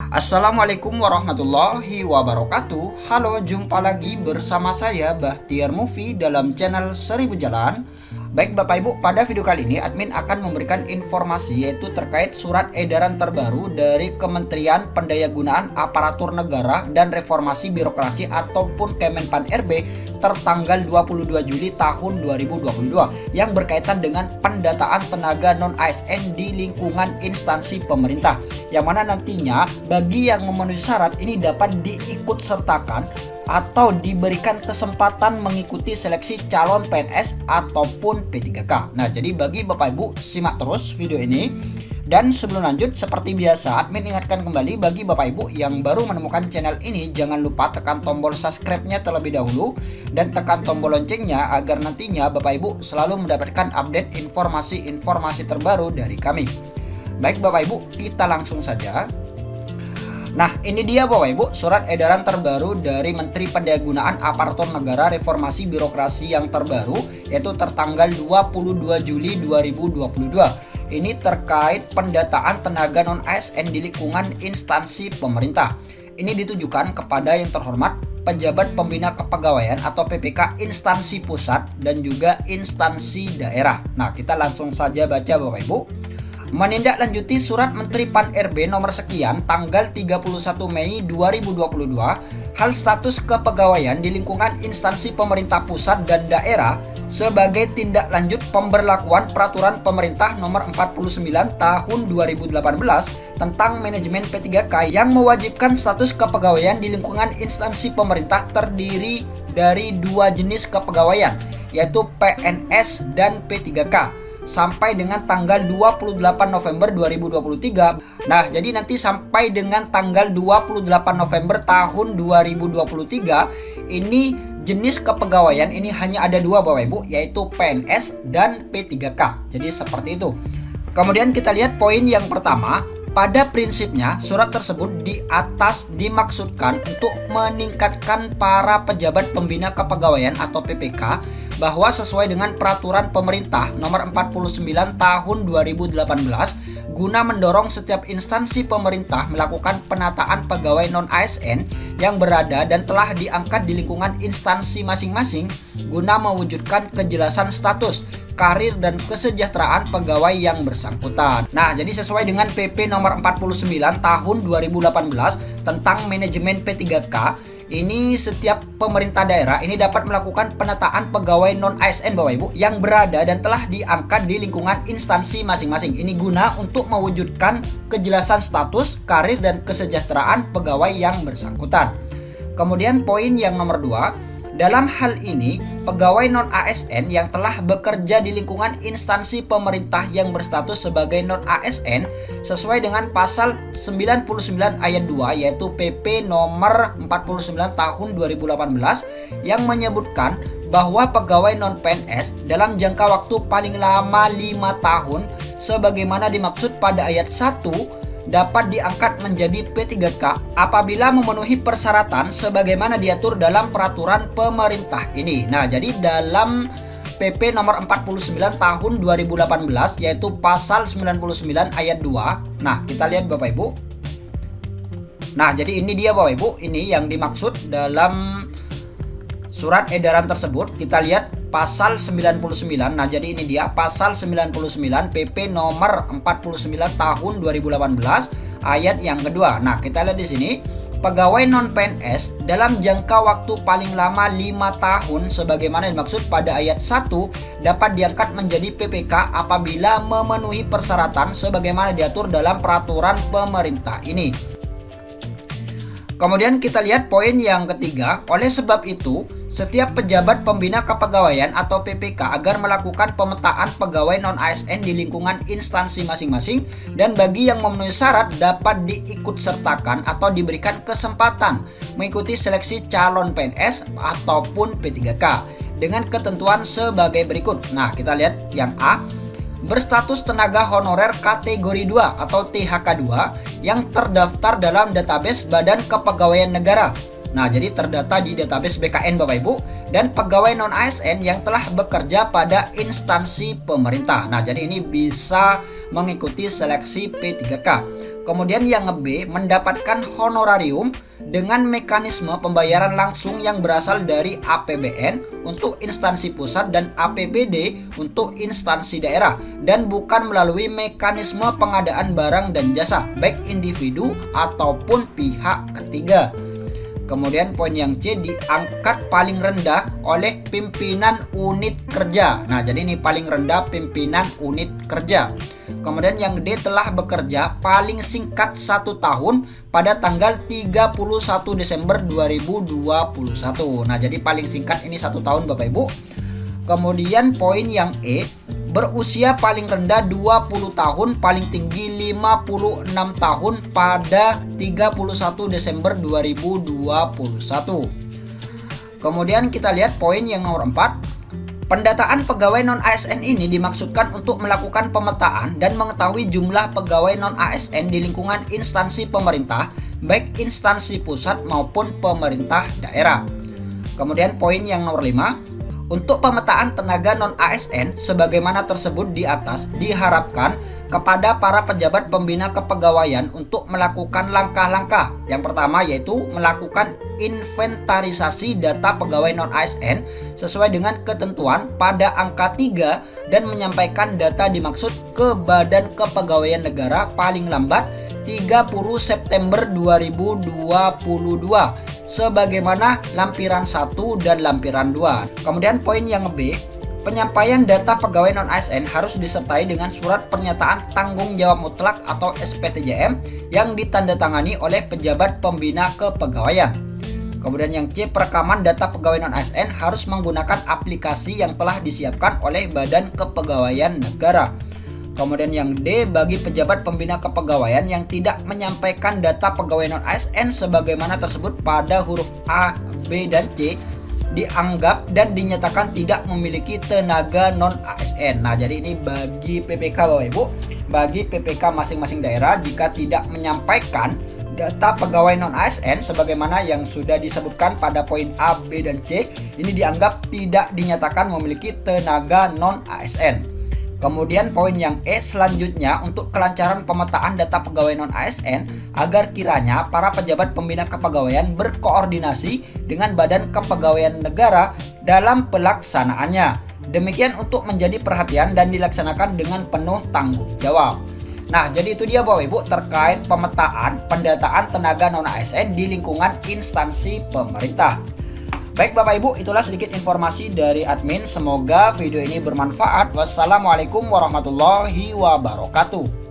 Assalamualaikum warahmatullahi wabarakatuh. Halo, jumpa lagi bersama saya Bahtiar Movie dalam channel 1000 Jalan. Baik Bapak Ibu, pada video kali ini admin akan memberikan informasi yaitu terkait surat edaran terbaru dari Kementerian Pendayagunaan Aparatur Negara dan Reformasi Birokrasi ataupun Kemenpan RB tertanggal 22 Juli tahun 2022 yang berkaitan dengan pendataan tenaga non-ASN di lingkungan instansi pemerintah, yang mana nantinya bagi yang memenuhi syarat ini dapat diikut sertakan atau diberikan kesempatan mengikuti seleksi calon PNS ataupun P3K. Nah, jadi bagi Bapak Ibu simak terus video ini. Dan sebelum lanjut, seperti biasa admin ingatkan kembali bagi Bapak Ibu yang baru menemukan channel ini, jangan lupa tekan tombol subscribe-nya terlebih dahulu dan tekan tombol loncengnya agar nantinya Bapak Ibu selalu mendapatkan update informasi-informasi terbaru dari kami. Baik Bapak Ibu, kita langsung saja. Nah, ini dia Bapak Ibu surat edaran terbaru dari Menteri Pendayagunaan Aparatur Negara Reformasi Birokrasi yang terbaru, yaitu tertanggal 22 Juli 2022. Ini terkait pendataan tenaga non-ASN di lingkungan instansi pemerintah. Ini ditujukan kepada yang terhormat pejabat pembina kepegawaian atau PPK instansi pusat dan juga instansi daerah. Nah, kita langsung saja baca Bapak Ibu. Menindaklanjuti surat Menteri Pan RB nomor sekian tanggal 31 Mei 2022 hal status kepegawaian di lingkungan instansi pemerintah pusat dan daerah sebagai tindak lanjut pemberlakuan peraturan pemerintah nomor 49 tahun 2018 tentang manajemen P3K yang mewajibkan status kepegawaian di lingkungan instansi pemerintah terdiri dari dua jenis kepegawaian, yaitu PNS dan P3K, sampai dengan tanggal 28 November 2023. Nah, jadi nanti sampai dengan tanggal 28 November tahun 2023 ini jenis kepegawaian ini hanya ada dua Bapak Ibu, yaitu PNS dan P3K. Jadi seperti itu. Kemudian kita lihat poin yang pertama. Pada prinsipnya, surat tersebut di atas dimaksudkan untuk meningkatkan para pejabat pembina kepegawaian atau PPK bahwa sesuai dengan peraturan pemerintah nomor 49 tahun 2018 guna mendorong setiap instansi pemerintah melakukan penataan pegawai non-ASN yang berada dan telah diangkat di lingkungan instansi masing-masing guna mewujudkan kejelasan status, karir dan kesejahteraan pegawai yang bersangkutan. Nah, jadi sesuai dengan PP nomor 49 tahun 2018 tentang manajemen P3K, ini setiap pemerintah daerah ini dapat melakukan penataan pegawai non-ASN Bapak Ibu yang berada dan telah diangkat di lingkungan instansi masing-masing. Ini guna untuk mewujudkan kejelasan status, karir dan kesejahteraan pegawai yang bersangkutan. Kemudian poin yang nomor 2. Dalam hal ini, pegawai non-ASN yang telah bekerja di lingkungan instansi pemerintah yang berstatus sebagai non-ASN sesuai dengan pasal 99 ayat 2 yaitu PP nomor 49 tahun 2018 yang menyebutkan bahwa pegawai non-PNS dalam jangka waktu paling lama 5 tahun sebagaimana dimaksud pada ayat 1 dapat diangkat menjadi P3K apabila memenuhi persyaratan sebagaimana diatur dalam peraturan pemerintah ini. Nah, jadi dalam PP nomor 49 tahun 2018 yaitu pasal 99 ayat 2. Nah, kita lihat Bapak Ibu. Nah, jadi ini dia Bapak Ibu, ini yang dimaksud dalam surat edaran tersebut. Kita lihat pasal 99. Nah, jadi ini dia pasal 99 PP nomor 49 tahun 2018 ayat yang kedua. Nah, kita lihat di sini pegawai non-PNS dalam jangka waktu paling lama 5 tahun sebagaimana dimaksud pada ayat 1 dapat diangkat menjadi PPK apabila memenuhi persyaratan sebagaimana diatur dalam peraturan pemerintah ini. Kemudian kita lihat poin yang ketiga. Oleh sebab itu, setiap pejabat pembina kepegawaian atau PPK agar melakukan pemetaan pegawai non-ASN di lingkungan instansi masing-masing dan bagi yang memenuhi syarat dapat diikutsertakan atau diberikan kesempatan mengikuti seleksi calon PNS ataupun P3K dengan ketentuan sebagai berikut. Nah, kita lihat yang A. Berstatus tenaga honorer kategori 2 atau THK2 yang terdaftar dalam database Badan Kepegawaian Negara. Nah, jadi terdata di database BKN Bapak Ibu, dan pegawai non-ASN yang telah bekerja pada instansi pemerintah. Nah, jadi ini bisa mengikuti seleksi P3K. Kemudian yang B, mendapatkan honorarium dengan mekanisme pembayaran langsung yang berasal dari APBN untuk instansi pusat dan APBD untuk instansi daerah, dan bukan melalui mekanisme pengadaan barang dan jasa baik individu ataupun pihak ketiga. Kemudian poin yang C, diangkat paling rendah oleh pimpinan unit kerja. Nah, jadi ini paling rendah pimpinan unit kerja. Kemudian yang D, telah bekerja paling singkat 1 tahun pada tanggal 31 Desember 2021. Nah, jadi paling singkat ini 1 tahun Bapak Ibu. Kemudian poin yang E, berusia paling rendah 20 tahun, paling tinggi 56 tahun pada 31 Desember 2021. Kemudian kita lihat poin yang nomor 4. Pendataan pegawai non-ASN ini dimaksudkan untuk melakukan pemetaan dan mengetahui jumlah pegawai non-ASN di lingkungan instansi pemerintah, baik instansi pusat maupun pemerintah daerah. Kemudian poin yang nomor 5. Untuk pemetaan tenaga non-ASN sebagaimana tersebut di atas diharapkan kepada para pejabat pembina kepegawaian untuk melakukan langkah-langkah. Yang pertama yaitu melakukan inventarisasi data pegawai non-ASN sesuai dengan ketentuan pada angka 3 dan menyampaikan data dimaksud ke Badan Kepegawaian Negara paling lambat 30 September 2022 sebagaimana lampiran 1 dan lampiran 2. Kemudian poin yang B, penyampaian data pegawai non-ASN harus disertai dengan surat pernyataan tanggung jawab mutlak atau SPTJM yang ditandatangani oleh pejabat pembina kepegawaian. Kemudian yang C, perekaman data pegawai non-ASN harus menggunakan aplikasi yang telah disiapkan oleh Badan Kepegawaian Negara. Kemudian yang D, bagi pejabat pembina kepegawaian yang tidak menyampaikan data pegawai non-ASN sebagaimana tersebut pada huruf A, B, dan C, dianggap dan dinyatakan tidak memiliki tenaga non-ASN. Nah, jadi ini bagi PPK Bapak Ibu, bagi PPK masing-masing daerah jika tidak menyampaikan data pegawai non-ASN sebagaimana yang sudah disebutkan pada poin A, B, dan C, ini dianggap tidak dinyatakan memiliki tenaga non-ASN. Kemudian poin yang E selanjutnya untuk kelancaran pemetaan data pegawai non-ASN agar kiranya para pejabat pembina kepegawaian berkoordinasi dengan Badan Kepegawaian Negara dalam pelaksanaannya. Demikian untuk menjadi perhatian dan dilaksanakan dengan penuh tanggung jawab. Nah, jadi itu dia Bapak Ibu terkait pemetaan pendataan tenaga non-ASN di lingkungan instansi pemerintah. Baik Bapak Ibu, itulah sedikit informasi dari admin. Semoga video ini bermanfaat. Wassalamualaikum warahmatullahi wabarakatuh.